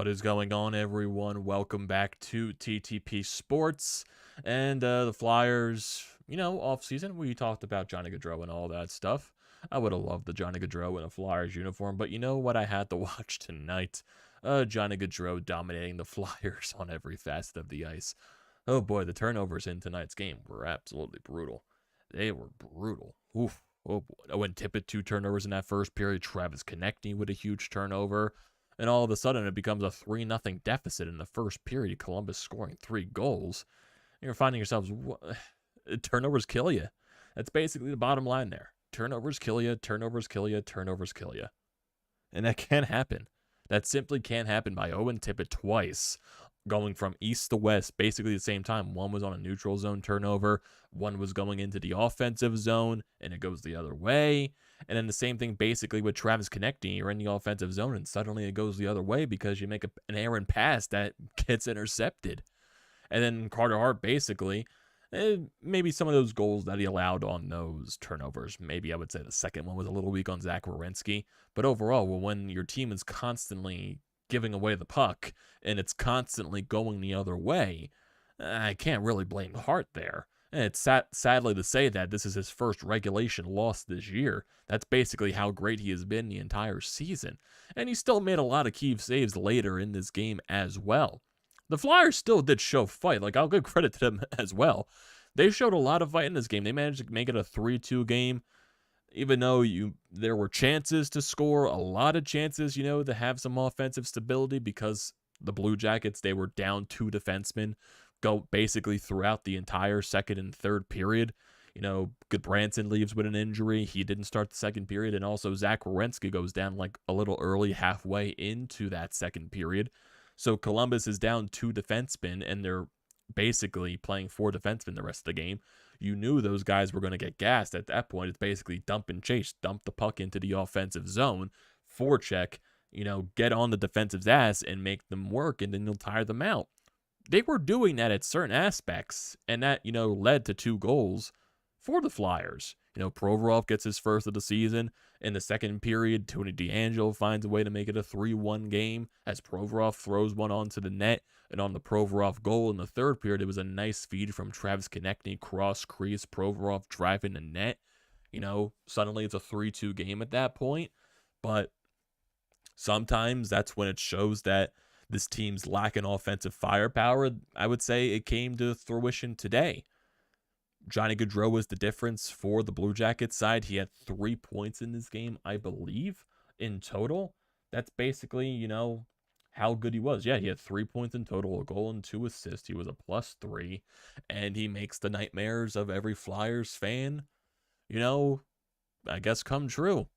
What is going on, everyone? Welcome back to TTP Sports and the Flyers. Off season, we talked about Johnny Gaudreau and all that stuff. I would have loved the Johnny Gaudreau in a Flyers uniform, but you know what I had to watch tonight? Johnny Gaudreau dominating the Flyers on every facet of the ice. Oh boy, the turnovers in tonight's game were absolutely brutal. They were brutal. Oof. Oh boy. Owen Tippett, 2 turnovers in that first period. Travis Konecny with a huge turnover. And all of a sudden, it becomes a 3-0 deficit in the first period. Columbus scoring 3 goals. And you're finding yourselves, turnovers kill you. That's basically the bottom line there. Turnovers kill you, turnovers kill you, turnovers kill you. And that can't happen. That simply can't happen by Owen Tippett twice, going from east to west, basically at the same time. One was on a neutral zone turnover. One was going into the offensive zone, and it goes the other way. And then the same thing basically with Travis Konecny. You're in the offensive zone, and suddenly it goes the other way because you make an errant pass that gets intercepted. And then Carter Hart basically, maybe some of those goals that he allowed on those turnovers, maybe I would say the second one was a little weak on Zach Werenski. But overall, when your team is constantly giving away the puck and it's constantly going the other way, I can't really blame Hart there. And it's sadly to say that this is his first regulation loss this year. That's basically how great he has been the entire season. And he still made a lot of key saves later in this game as well. The Flyers still did show fight. I'll give credit to them as well. They showed a lot of fight in this game. They managed to make it a 3-2 game. Even though there were chances to score, a lot of chances, to have some offensive stability because the Blue Jackets, they were down 2 defensemen go basically throughout the entire second and third period. Goodbranson leaves with an injury. He didn't start the second period. And also Zach Werenski goes down a little early, halfway into that second period. So Columbus is down 2 defensemen, and they're basically playing 4 defensemen the rest of the game. You knew those guys were going to get gassed at that point. It's basically dump and chase, dump the puck into the offensive zone, forecheck, get on the defensive's ass and make them work, and then you'll tire them out. They were doing that at certain aspects, and that, led to 2 goals for the Flyers. Provorov gets his first of the season. In the second period, Tony DeAngelo finds a way to make it a 3-1 game as Provorov throws one onto the net. And on the Provorov goal in the third period, it was a nice feed from Travis Konecny, cross crease, Provorov driving the net. Suddenly it's a 3-2 game at that point. But sometimes that's when it shows that this team's lacking offensive firepower. I would say it came to fruition today. Johnny Gaudreau was the difference for the Blue Jackets side. He had 3 points in this game, I believe, in total. That's basically, how good he was. Yeah, he had 3 points in total, a goal and 2 assists. He was a +3, and he makes the nightmares of every Flyers fan, I guess come true.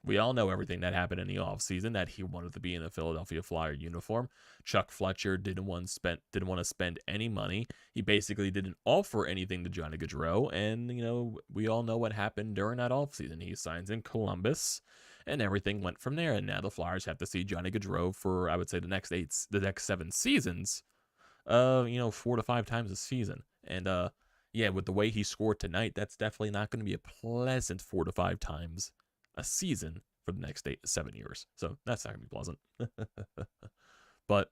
We all know everything that happened in the offseason, that he wanted to be in a Philadelphia Flyer uniform. Chuck Fletcher didn't want to spend any money. He basically didn't offer anything to Johnny Gaudreau, and, we all know what happened during that offseason. He signs in Columbus, and everything went from there, and now the Flyers have to see Johnny Gaudreau for, I would say, the next 7 seasons, 4 to 5 times a season. And, yeah, with the way he scored tonight, that's definitely not going to be a pleasant 4 to 5 times a season for the next 7 years. So that's not gonna be pleasant. But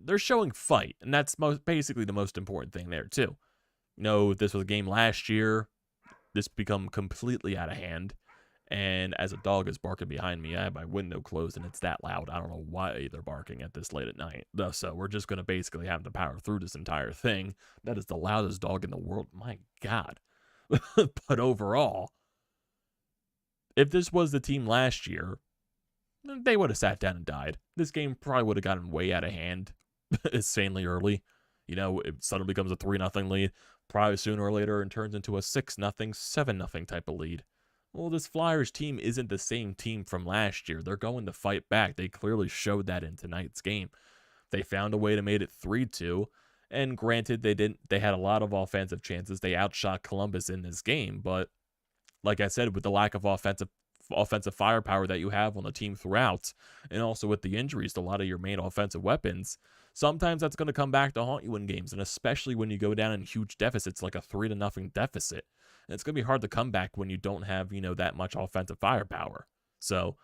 they're showing fight, and that's basically the most important thing there too. This was a game last year. This become completely out of hand, and as a dog is barking behind me, I have my window closed and it's that loud. I don't know why they're barking at this late at night. So we're just gonna basically have to power through this entire thing. That is the loudest dog in the world. My God. But overall, if this was the team last year, they would have sat down and died. This game probably would have gotten way out of hand insanely early. It suddenly becomes a 3-0 lead, probably sooner or later, and turns into a 6-0, 7-0 type of lead. Well, this Flyers team isn't the same team from last year. They're going to fight back. They clearly showed that in tonight's game. They found a way to make it 3-2. And granted, they had a lot of offensive chances. They outshot Columbus in this game, but like I said, with the lack of offensive firepower that you have on the team throughout, and also with the injuries to a lot of your main offensive weapons, sometimes that's going to come back to haunt you in games, and especially when you go down in huge deficits like a 3-0 deficit. And it's going to be hard to come back when you don't have, that much offensive firepower. So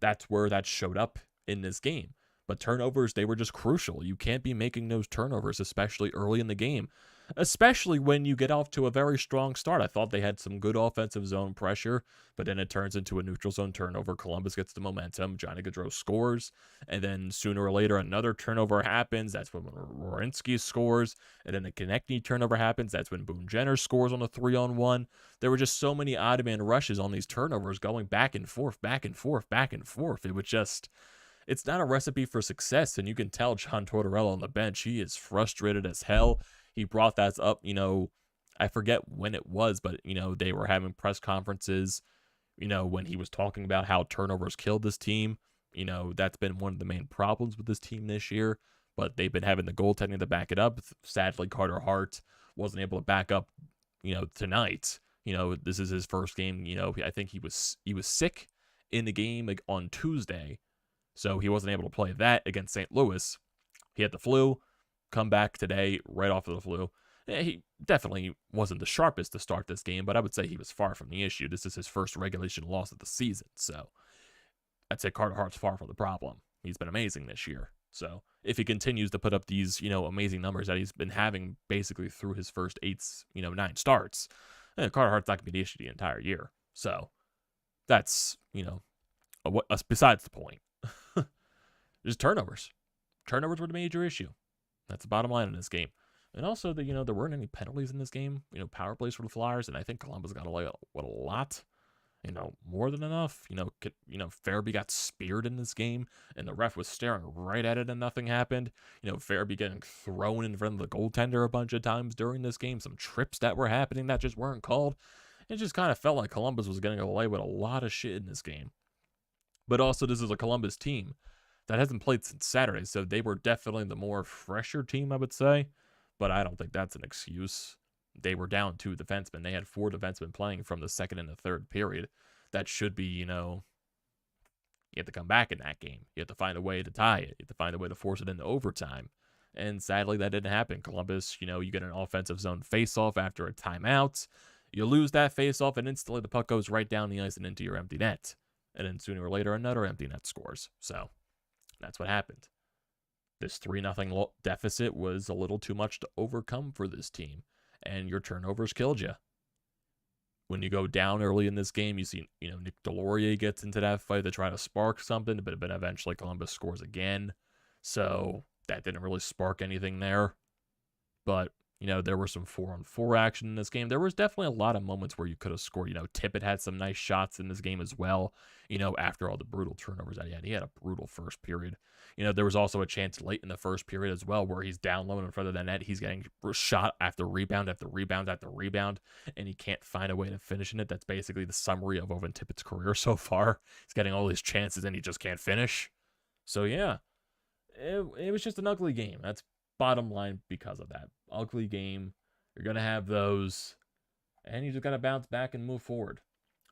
that's where that showed up in this game. But turnovers, they were just crucial. You can't be making those turnovers, especially early in the game, especially when you get off to a very strong start. I thought they had some good offensive zone pressure, but then it turns into a neutral zone turnover. Columbus gets the momentum. Johnny Gaudreau scores, and then sooner or later, another turnover happens. That's when Werenski scores, and then the Konecny turnover happens. That's when Boone Jenner scores on a 3-on-1. There were just so many odd man rushes on these turnovers going back and forth, back and forth, back and forth. It was just... It's not a recipe for success, and you can tell John Tortorella on the bench, he is frustrated as hell. He brought that up, I forget when it was, but, they were having press conferences, when he was talking about how turnovers killed this team. That's been one of the main problems with this team this year, but they've been having the goaltending to back it up. Sadly, Carter Hart wasn't able to back up, tonight. This is his first game. I think he was sick in the game on Tuesday. So he wasn't able to play that against St. Louis. He had the flu, come back today right off of the flu. He definitely wasn't the sharpest to start this game, but I would say he was far from the issue. This is his first regulation loss of the season. So I'd say Carter Hart's far from the problem. He's been amazing this year. So if he continues to put up these, amazing numbers that he's been having basically through his first 9 starts, Carter Hart's not going to be the issue the entire year. So that's, besides the point. Just turnovers. Turnovers were the major issue. That's the bottom line in this game. And also, there weren't any penalties in this game. Power plays for the Flyers, and I think Columbus got away with a lot. More than enough. Farabee got speared in this game, and the ref was staring right at it, and nothing happened. Farabee getting thrown in front of the goaltender a bunch of times during this game. Some trips that were happening that just weren't called. It just kind of felt like Columbus was getting away with a lot of shit in this game. But also, this is a Columbus team that hasn't played since Saturday, so they were definitely the more fresher team, I would say. But I don't think that's an excuse. They were down 2 defensemen. They had 4 defensemen playing from the second and the third period. That should be, you have to come back in that game. You have to find a way to tie it. You have to find a way to force it into overtime. And sadly, that didn't happen. Columbus, you get an offensive zone face-off after a timeout. You lose that face-off, and instantly the puck goes right down the ice and into your empty net. And then sooner or later, another empty net scores. So that's what happened. This 3-0 deficit was a little too much to overcome for this team, and your turnovers killed you. When you go down early in this game, you see, Nick Delorier gets into that fight to try to spark something, but eventually Columbus scores again. So that didn't really spark anything there. But, there was some 4-on-4 action in this game. There was definitely a lot of moments where you could have scored. Tippett had some nice shots in this game as well, after all the brutal turnovers that he had. He had a brutal first period. There was also a chance late in the first period as well where he's down low in front of the net. He's getting shot after rebound after rebound after rebound, and he can't find a way to finish in it. That's basically the summary of Owen Tippett's career so far. He's getting all these chances, and he just can't finish. So, yeah, it was just an ugly game. That's bottom line because of that. Ugly game. You're going to have those, and you just got to bounce back and move forward.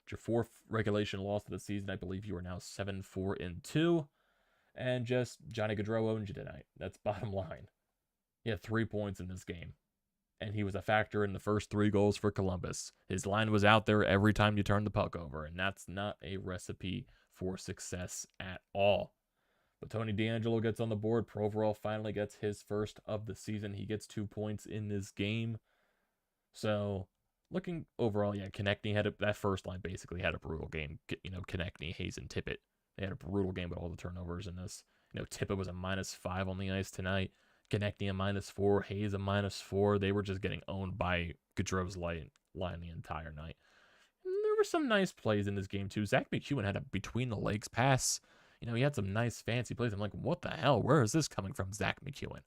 It's your 4th regulation loss of the season. I believe you are now 7-4-2. And just Johnny Gaudreau owned you tonight. That's bottom line. He had 3 points in this game. And he was a factor in the first 3 goals for Columbus. His line was out there every time you turned the puck over. And that's not a recipe for success at all. But Tony DeAngelo gets on the board. Provorov finally gets his first of the season. He gets 2 points in this game. So, looking overall, yeah, Konecny had that first line basically had a brutal game. Konecny, Hayes, and Tippett. They had a brutal game with all the turnovers in this. Tippett was a -5 on the ice tonight. Konecny a -4. Hayes a -4. They were just getting owned by Gaudreau's line the entire night. And there were some nice plays in this game, too. Zach McEwen had a between-the-legs pass. He had some nice fancy plays. I'm like, what the hell? Where is this coming from, Zach McEwen?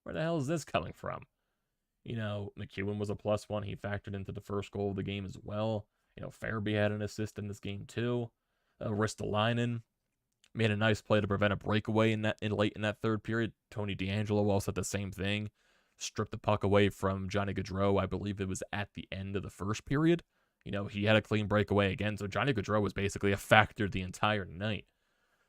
Where the hell is this coming from? McEwen was a +1. He factored into the first goal of the game as well. Farabee had an assist in this game, too. Ristolainen made a nice play to prevent a breakaway late in that third period. Tony DeAngelo also did the same thing. Stripped the puck away from Johnny Gaudreau. I believe it was at the end of the first period. He had a clean breakaway again. So Johnny Gaudreau was basically a factor the entire night.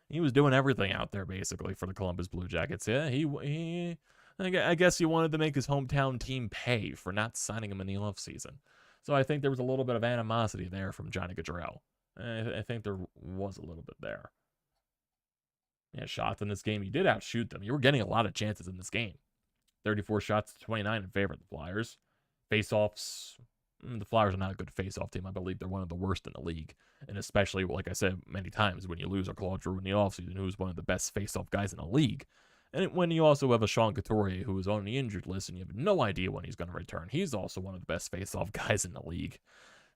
He was doing everything out there, basically, for the Columbus Blue Jackets. Yeah, I guess he wanted to make his hometown team pay for not signing him in the offseason. So I think there was a little bit of animosity there from Johnny Gaudreau. I think there was a little bit there. Yeah, shots in this game. You did outshoot them. You were getting a lot of chances in this game. 34 shots to 29 in favor of the Flyers. Face-offs, the Flyers are not a good face-off team. I believe they're one of the worst in the league. And especially, like I said many times, when you lose a Gaudreau in the offseason, who's one of the best face-off guys in the league. And when you also have a Sean Couturier who is on the injured list and you have no idea when he's going to return, he's also one of the best face-off guys in the league.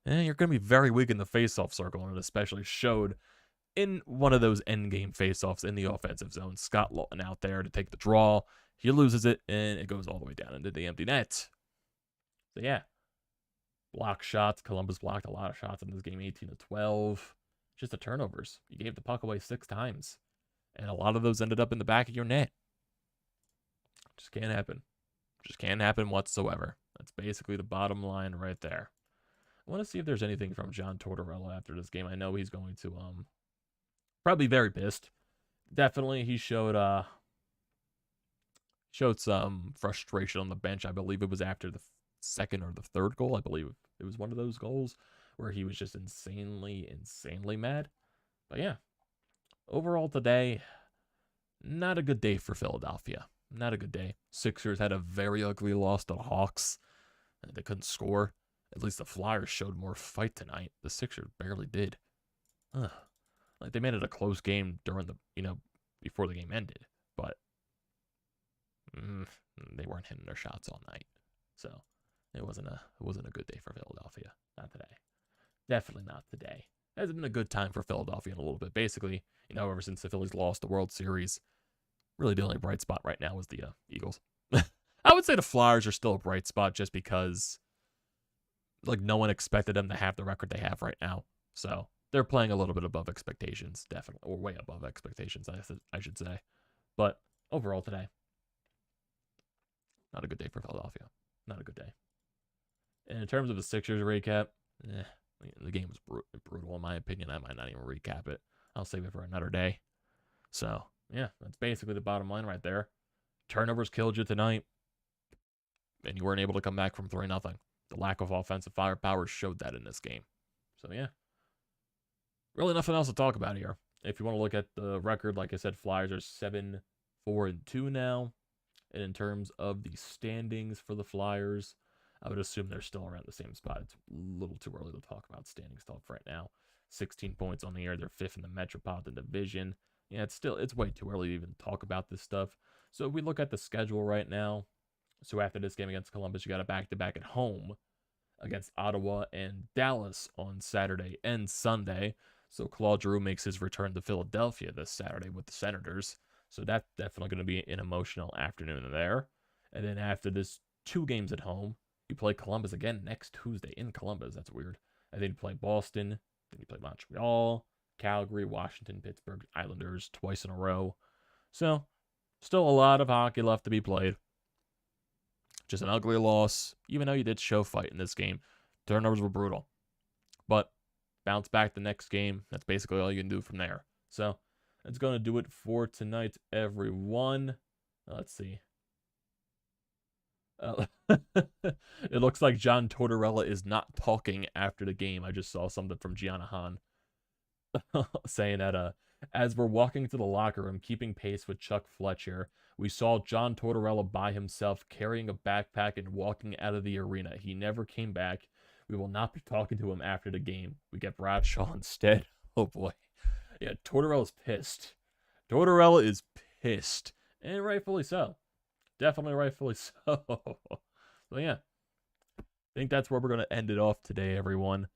And you're going to be very weak in the face-off circle, and it especially showed in one of those end-game face-offs in the offensive zone. Scott Lawton out there to take the draw. He loses it, and it goes all the way down into the empty net. So, yeah. Block shots. Columbus blocked a lot of shots in this game, 18-12. Just the turnovers. You gave the puck away 6 times. And a lot of those ended up in the back of your net. Just can't happen. Just can't happen whatsoever. That's basically the bottom line right there. I want to see if there's anything from John Tortorella after this game. I know he's going to probably very pissed. Definitely, he showed some frustration on the bench. I believe it was after the second or the third goal. I believe it was one of those goals where he was just insanely mad. But yeah, overall today, not a good day for Philadelphia. Not a good day. Sixers had a very ugly loss to the Hawks. They couldn't score. At least the Flyers showed more fight tonight. The Sixers barely did. Like they made it a close game during the, before the game ended, but they weren't hitting their shots all night. So it wasn't a good day for Philadelphia. Not today. Definitely not today. It hasn't been a good time for Philadelphia in a little bit. Basically, ever since the Phillies lost the World Series, really the only bright spot right now is the Eagles. I would say the Flyers are still a bright spot just because no one expected them to have the record they have right now. So they're playing a little bit above expectations, definitely, or way above expectations, I should say. But overall today, not a good day for Philadelphia. Not a good day. And in terms of the Sixers recap, the game was brutal in my opinion. I might not even recap it. I'll save it for another day. So, yeah, that's basically the bottom line right there. Turnovers killed you tonight, and you weren't able to come back from 3-0. The lack of offensive firepower showed that in this game. So, yeah. Really nothing else to talk about here. If you want to look at the record, like I said, Flyers are 7-4-2 now. And in terms of the standings for the Flyers, I would assume they're still around the same spot. It's a little too early to talk about standing stuff right now. 16 points on the year. They're 5th in the Metropolitan Division. Yeah, it's way too early to even talk about this stuff. So if we look at the schedule right now, so after this game against Columbus, you got a back-to-back at home against Ottawa and Dallas on Saturday and Sunday. So Claude Giroux makes his return to Philadelphia this Saturday with the Senators. So that's definitely going to be an emotional afternoon there. And then after this 2 games at home, you play Columbus again next Tuesday in Columbus. That's weird. And then you play Boston. Then you play Montreal, Calgary, Washington, Pittsburgh, Islanders twice in a row. So still a lot of hockey left to be played. Just an ugly loss, even though you did show fight in this game. Turnovers were brutal. But bounce back the next game. That's basically all you can do from there. So that's going to do it for tonight, everyone. Let's see. It looks like John Tortorella is not talking after the game. I just saw something from Gianna Hahn saying that as we're walking to the locker room, keeping pace with Chuck Fletcher, we saw John Tortorella by himself carrying a backpack and walking out of the arena. He never came back. We will not be talking to him after the game. We get Bradshaw instead. Oh boy. Yeah, Tortorella's pissed. Tortorella is pissed. And rightfully so. Definitely rightfully so. So yeah. I think that's where we're going to end it off today, everyone.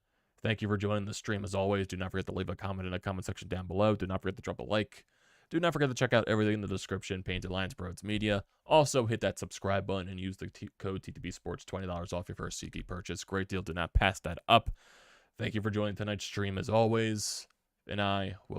Thank you for joining the stream as always. Do not forget to leave a comment in the comment section down below. Do not forget to drop a like. Do not forget to check out everything in the description. Painted Lines, BrodesMedia. Also, hit that subscribe button and use the code TTPSPORTS, $20 off your first SeatGeek purchase. Great deal. Do not pass that up. Thank you for joining tonight's stream as always. And I will see